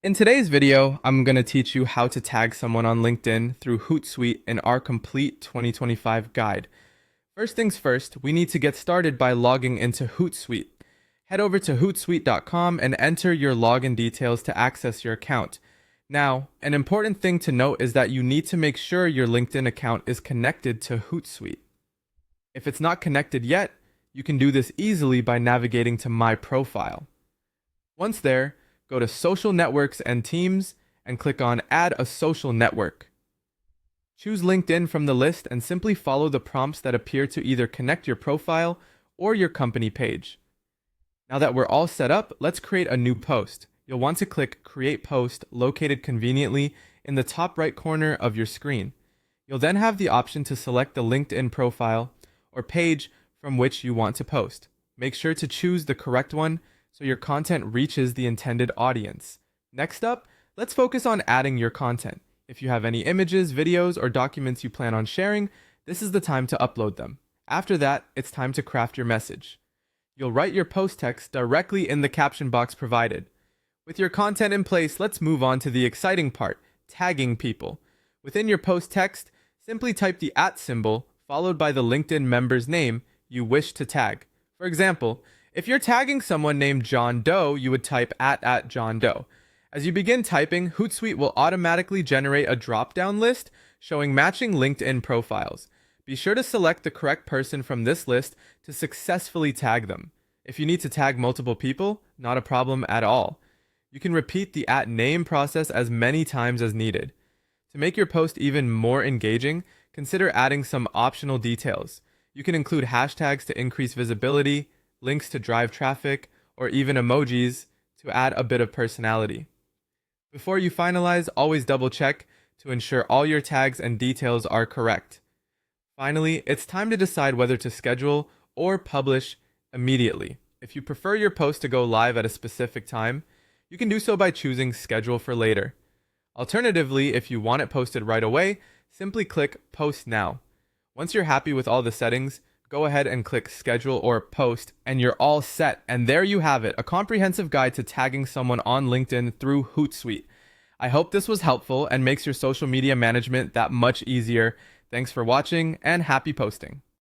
In today's video, I'm going to teach you how to tag someone on LinkedIn through Hootsuite in our complete 2025 guide. First things first, we need to get started by logging into Hootsuite. Head over to hootsuite.com and enter your login details to access your account. Now, an important thing to note is that you need to make sure your LinkedIn account is connected to Hootsuite. If it's not connected yet, you can do this easily by navigating to My Profile. Once there, go to Social Networks and Teams and click on Add a Social Network. Choose LinkedIn from the list and simply follow the prompts that appear to either connect your profile or your company page. Now that we're all set up, let's create a new post. You'll want to click Create Post located conveniently in the top right corner of your screen. You'll then have the option to select the LinkedIn profile or page from which you want to post. Make sure to choose the correct one so your content reaches the intended audience. Next up, let's focus on adding your content. If you have any images, videos, or documents you plan on sharing, this is the time to upload them. After that, it's time to craft your message. You'll write your post text directly in the caption box provided. With your content in place, let's move on to the exciting part, tagging people. Within your post text, simply type the @ symbol followed by the LinkedIn member's name you wish to tag. For example, if you're tagging someone named John Doe, you would type @ John Doe. As you begin typing, Hootsuite will automatically generate a drop-down list showing matching LinkedIn profiles. Be sure to select the correct person from this list to successfully tag them. If you need to tag multiple people, not a problem at all. You can repeat the @name process as many times as needed. To make your post even more engaging, consider adding some optional details. You can include hashtags to increase visibility, links to drive traffic, or even emojis to add a bit of personality. Before you finalize, always double check to ensure all your tags and details are correct. Finally, it's time to decide whether to schedule or publish immediately. If you prefer your post to go live at a specific time, you can do so by choosing Schedule for Later. Alternatively, if you want it posted right away, simply click Post Now. Once you're happy with all the settings, go ahead and click Schedule or Post, and you're all set. And there you have it, a comprehensive guide to tagging someone on LinkedIn through Hootsuite. I hope this was helpful and makes your social media management that much easier. Thanks for watching, and happy posting.